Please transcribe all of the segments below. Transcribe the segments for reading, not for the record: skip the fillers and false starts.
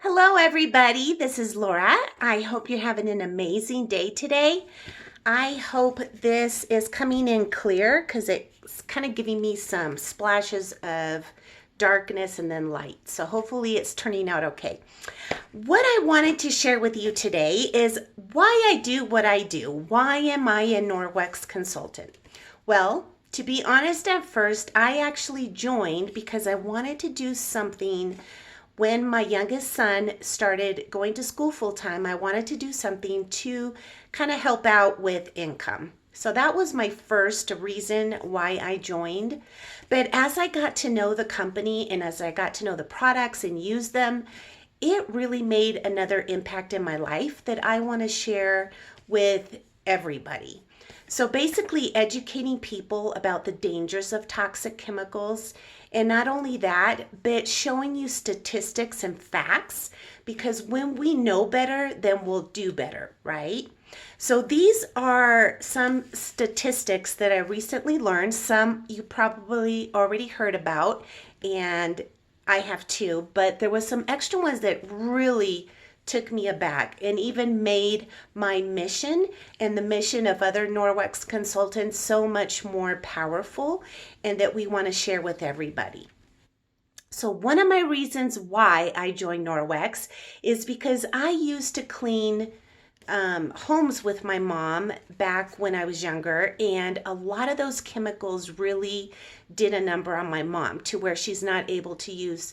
Hello, everybody. This is Laura. I hope you're having an amazing day today. I hope this is coming in clear because it's kind of giving me some splashes of darkness and then light. So hopefully it's turning out okay. What I wanted to share with you today is why I do what I do. Why am I a Norwex consultant? Well, to be honest, at first, I actually joined because I wanted to do something when my youngest son started going to school full time. I wanted to do something to kind of help out with income. So that was my first reason why I joined. But as I got to know the company and as I got to know the products and use them, it really made another impact in my life that I want to share with everybody. So basically, educating people about the dangers of toxic chemicals. And not only that, but showing you statistics and facts, because when we know better, then we'll do better, right? So these are some statistics that I recently learned. Some you probably already heard about, and I have too, but there was some extra ones that really took me aback and even made my mission and the mission of other Norwex consultants so much more powerful and that we want to share with everybody. So, one of my reasons why I joined Norwex is because I used to clean homes with my mom back when I was younger, and a lot of those chemicals really did a number on my mom to where she's not able to use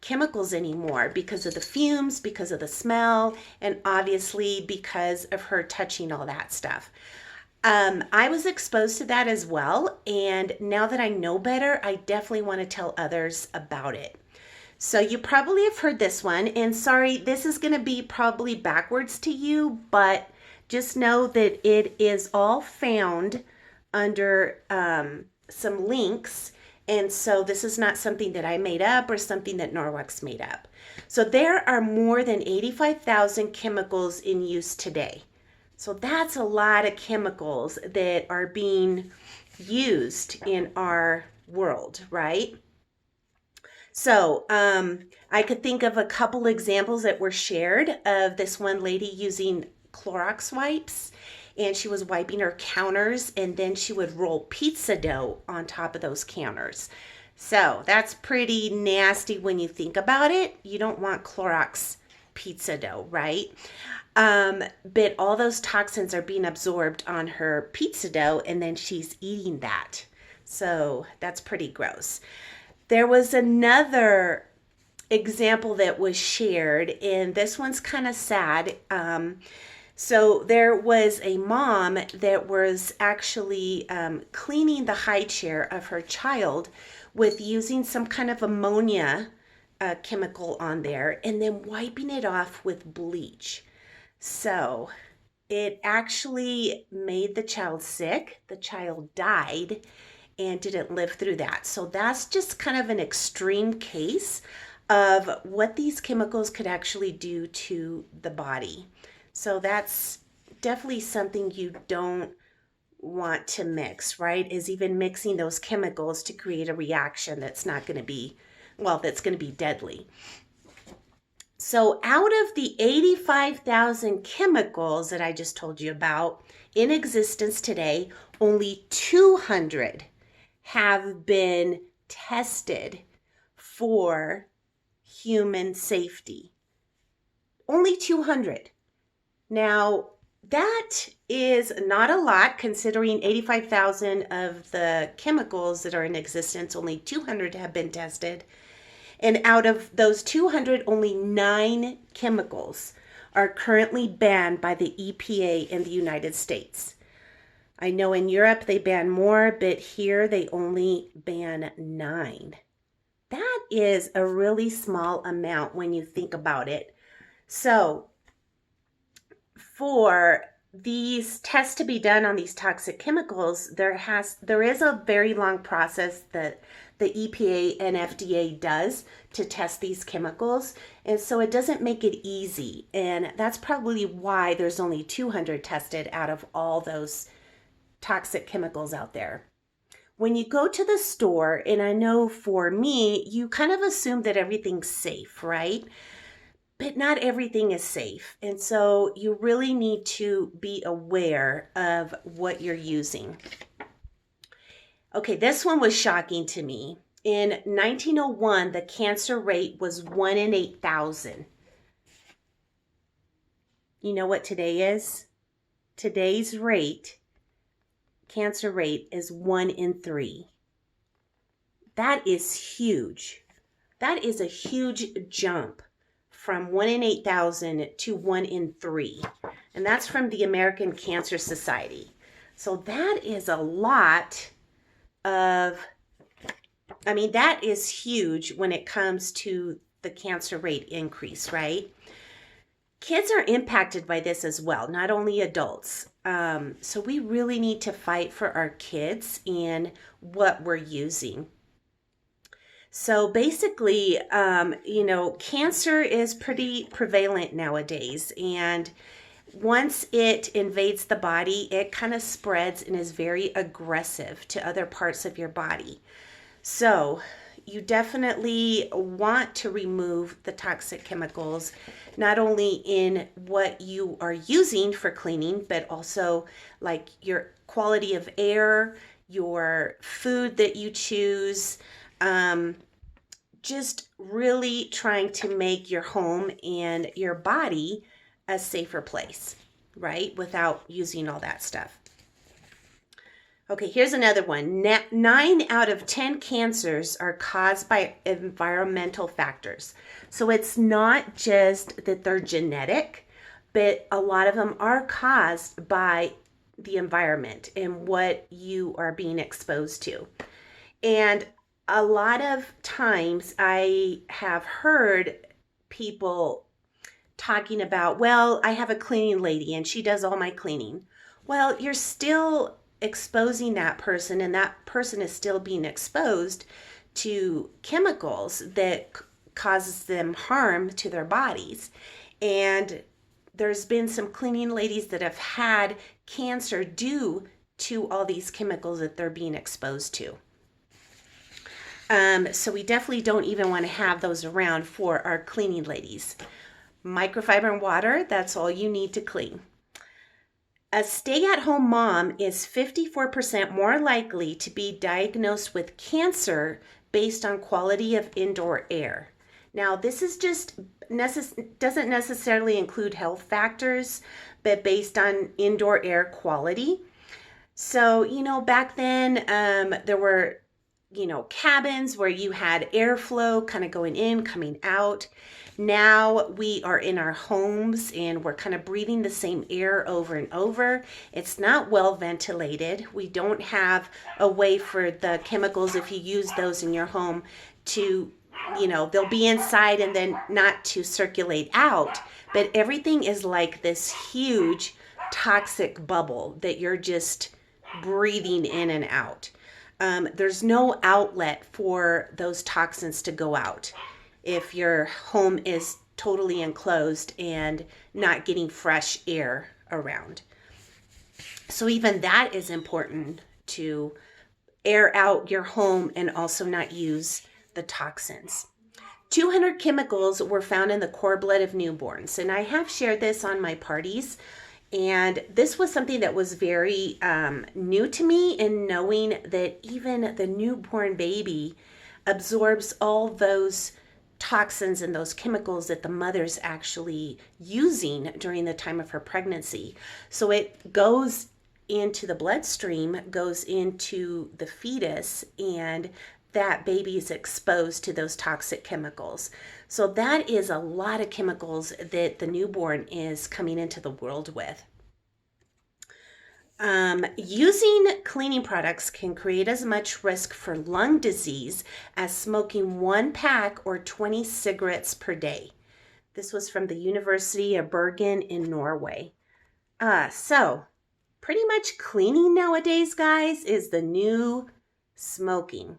chemicals anymore because of the fumes, because of the smell, and obviously because of her touching all that stuff. I was exposed to that as well, and now that I know better, I definitely want to tell others about it. So you probably have heard this one, and sorry, this is going to be probably backwards to you, but just know that it is all found under some links, and so this is not something that I made up or something that Norwex made up. So there are more than 85,000 chemicals in use today. So that's a lot of chemicals that are being used in our world, right? So I could think of a couple examples that were shared of this one lady using Clorox wipes, and she was wiping her counters, and then she would roll pizza dough on top of those counters. So that's pretty nasty when you think about it. You don't want Clorox pizza dough, right? But all those toxins are being absorbed on her pizza dough, and then she's eating that. So that's pretty gross. There was another example that was shared, and this one's kind of sad. So there was a mom that was actually cleaning the high chair of her child with using some kind of ammonia chemical on there and then wiping it off with bleach. So it actually made the child sick. The child died and didn't live through that. So that's just kind of an extreme case of what these chemicals could actually do to the body. So that's definitely something you don't want to mix, right? Is even mixing those chemicals to create a reaction that's not going to be, well, that's going to be deadly. So out of the 85,000 chemicals that I just told you about in existence today, only 200 have been tested for human safety. Only 200. Now, that is not a lot considering 85,000 of the chemicals that are in existence, only 200 have been tested. And out of those 200, only 9 chemicals are currently banned by the EPA in the United States. I know in Europe they ban more, but here they only ban 9. That is a really small amount when you think about it. So for these tests to be done on these toxic chemicals, there is a very long process that the EPA and FDA does to test these chemicals. And so it doesn't make it easy. And that's probably why there's only 200 tested out of all those toxic chemicals out there. When you go to the store, and I know for me, you kind of assume that everything's safe, right? but not everything is safe. And so you really need to be aware of what you're using. Okay, this one was shocking to me. In 1901, the cancer rate was 1 in 8,000. You know what today is? Today's cancer rate is 1 in 3. That is huge. That is a huge jump from 1 in 8,000 to 1 in 3. And that's from the American Cancer Society. So that is a lot of, that is huge when it comes to the cancer rate increase, right? Kids are impacted by this as well, not only adults. So we really need to fight for our kids and what we're using. So basically, cancer is pretty prevalent nowadays. And once it invades the body, it kind of spreads and is very aggressive to other parts of your body. So you definitely want to remove the toxic chemicals, not only in what you are using for cleaning, but also like your quality of air, your food that you choose, just really trying to make your home and your body a safer place, right? Without using all that stuff. Okay, here's another one. 9 out of 10 cancers are caused by environmental factors. So it's not just that they're genetic, but a lot of them are caused by the environment and what you are being exposed to. And a lot of times I have heard people talking about, well, I have a cleaning lady and she does all my cleaning. Well, you're still exposing that person, and that person is still being exposed to chemicals that causes them harm to their bodies. And there's been some cleaning ladies that have had cancer due to all these chemicals that they're being exposed to. So we definitely don't even want to have those around for our cleaning ladies. Microfiber and water, that's all you need to clean. A stay-at-home mom is 54% more likely to be diagnosed with cancer based on quality of indoor air. Now, this is just doesn't necessarily include health factors, but based on indoor air quality. So, back then there were cabins where you had airflow kind of going in, coming out. Now we are in our homes and we're kind of breathing the same air over and over. It's not well ventilated. We don't have a way for the chemicals, if you use those in your home, to, they'll be inside and then not to circulate out. But everything is like this huge toxic bubble that you're just breathing in and out. There's no outlet for those toxins to go out if your home is totally enclosed and not getting fresh air around. So even that is important, to air out your home and also not use the toxins. 200 chemicals were found in the cord blood of newborns, and I have shared this on my parties. And this was something that was very new to me, in knowing that even the newborn baby absorbs all those toxins and those chemicals that the mother's actually using during the time of her pregnancy. So it goes into the bloodstream, goes into the fetus, and that baby is exposed to those toxic chemicals. So that is a lot of chemicals that the newborn is coming into the world with. Using cleaning products can create as much risk for lung disease as smoking 1 pack or 20 cigarettes per day. This was from the University of Bergen in Norway. So pretty much cleaning nowadays, guys, is the new smoking.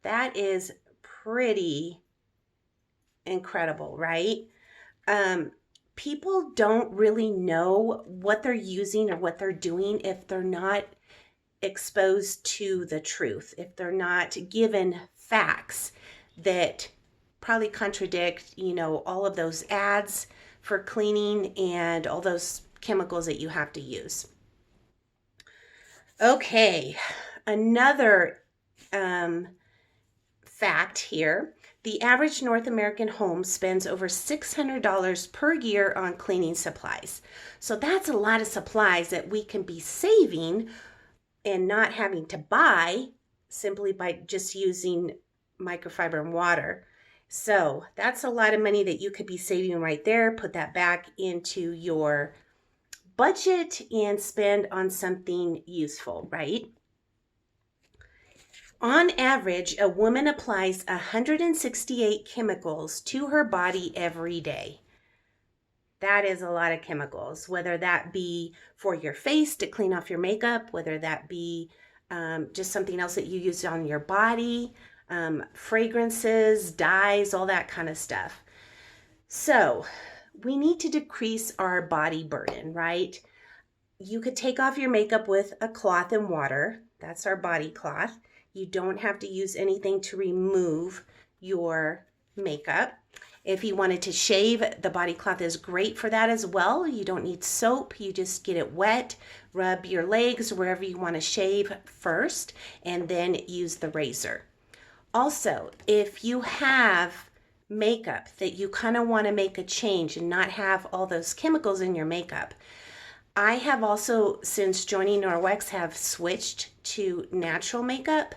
That is pretty incredible, right? People don't really know what they're using or what they're doing if they're not exposed to the truth, if they're not given facts that probably contradict, all of those ads for cleaning and all those chemicals that you have to use. Okay, another fact here. The average North American home spends over $600 per year on cleaning supplies. So that's a lot of supplies that we can be saving and not having to buy simply by just using microfiber and water. So that's a lot of money that you could be saving right there. Put that back into your budget and spend on something useful, right? On average, a woman applies 168 chemicals to her body every day. That is a lot of chemicals, whether that be for your face to clean off your makeup, whether that be just something else that you use on your body, fragrances, dyes, all that kind of stuff. So we need to decrease our body burden, right? You could take off your makeup with a cloth and water. That's our body cloth. You don't have to use anything to remove your makeup. If you wanted to shave, the body cloth is great for that as well. You don't need soap. You just get it wet, rub your legs wherever you want to shave first, and then use the razor. Also, if you have makeup that you kind of want to make a change and not have all those chemicals in your makeup, I have also, since joining Norwex, have switched to natural makeup,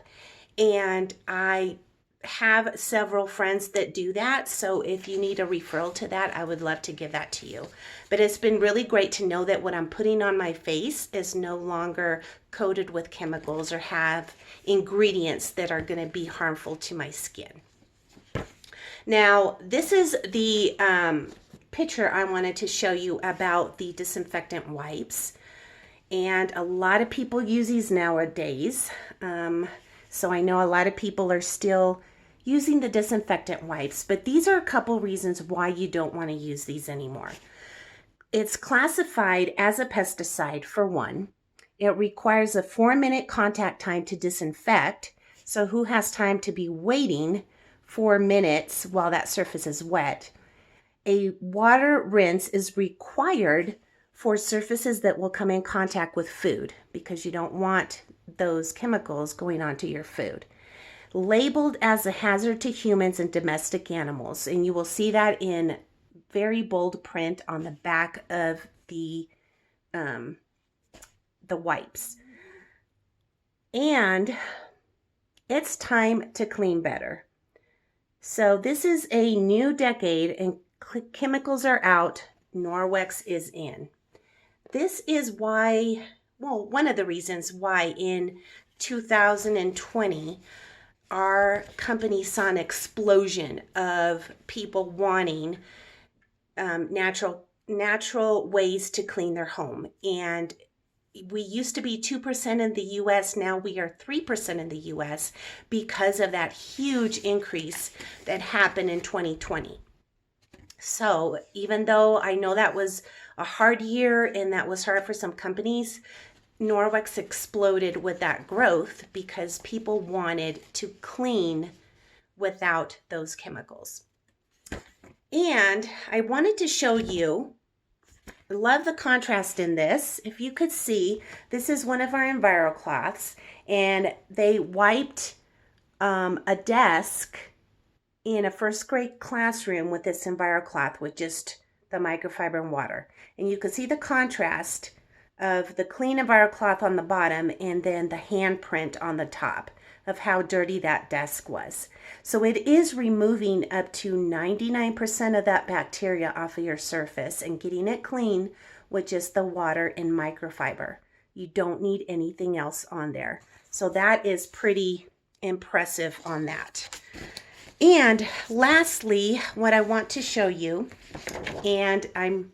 and I have several friends that do that. So if you need a referral to that, I would love to give that to you. But it's been really great to know that what I'm putting on my face is no longer coated with chemicals or have ingredients that are going to be harmful to my skin. Now, this is the picture I wanted to show you about the disinfectant wipes. And a lot of people use these nowadays. So I know a lot of people are still using the disinfectant wipes, but these are a couple reasons why you don't want to use these anymore. It's classified as a pesticide, for one. It requires a 4-minute contact time to disinfect. So who has time to be waiting 4 minutes while that surface is wet? A water rinse is required for surfaces that will come in contact with food because you don't want those chemicals going onto your food. Labeled as a hazard to humans and domestic animals, and you will see that in very bold print on the back of the wipes. And it's time to clean better. So this is a new decade and chemicals are out, Norwex is in. This is why, well, one of the reasons why in 2020, our company saw an explosion of people wanting natural ways to clean their home. And we used to be 2% in the US, now we are 3% in the US because of that huge increase that happened in 2020. So even though I know that was a hard year and that was hard for some companies, Norwex exploded with that growth because people wanted to clean without those chemicals. And I wanted to show you, I love the contrast in this. If you could see, this is one of our EnviroCloths, and they wiped a desk in a first grade classroom with this EnviroCloth with just the microfiber and water. And you can see the contrast of the clean EnviroCloth on the bottom and then the handprint on the top of how dirty that desk was. So it is removing up to 99% of that bacteria off of your surface and getting it clean with just the water and microfiber. You don't need anything else on there. So that is pretty impressive on that. And lastly, what I want to show you, and I'm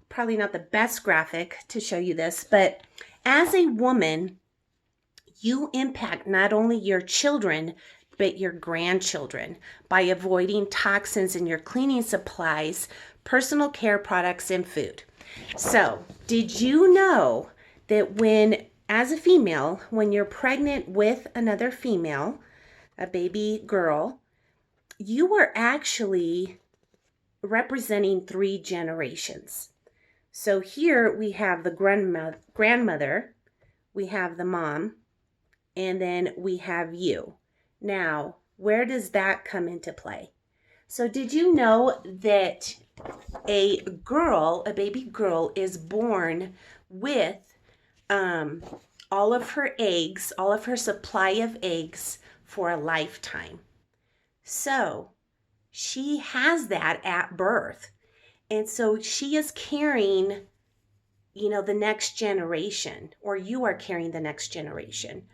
probably not the best graphic to show you this, but as a woman, you impact not only your children, but your grandchildren by avoiding toxins in your cleaning supplies, personal care products, and food. So, did you know that as a female, when you're pregnant with another female, a baby girl, you are actually representing 3 generations. So here we have the grandmother, we have the mom, and then we have you. Now, where does that come into play? So did you know that a baby girl is born with um, all of her eggs, all of her supply of eggs for a lifetime? So she has that at birth. And so she is carrying, the next generation, or you are carrying the next generation.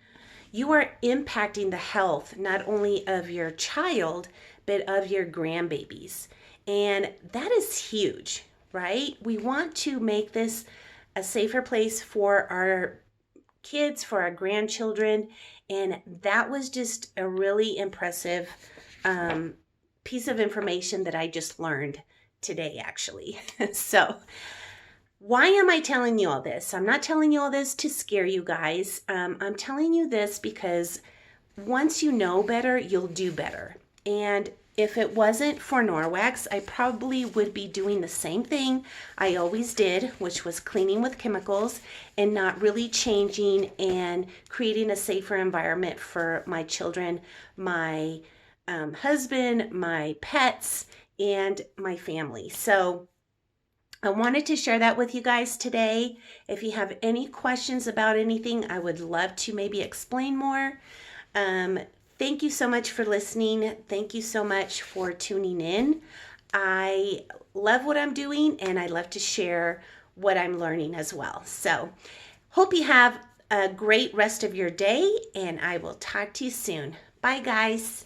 You are impacting the health not only of your child, but of your grandbabies. And that is huge, right? We want to make this a safer place for our kids, for our grandchildren. And that was just a really impressive piece of information that I just learned today, actually. So, why am I telling you all this? I'm not telling you all this to scare you guys. I'm telling you this because once you know better, you'll do better. And if it wasn't for Norwex, I probably would be doing the same thing I always did, which was cleaning with chemicals and not really changing and creating a safer environment for my children, my husband, my pets, and my family. So I wanted to share that with you guys today. If you have any questions about anything, I would love to maybe explain more. Thank you so much for listening. Thank you so much for tuning in. I love what I'm doing and I love to share what I'm learning as well. So, hope you have a great rest of your day and I will talk to you soon. Bye, guys.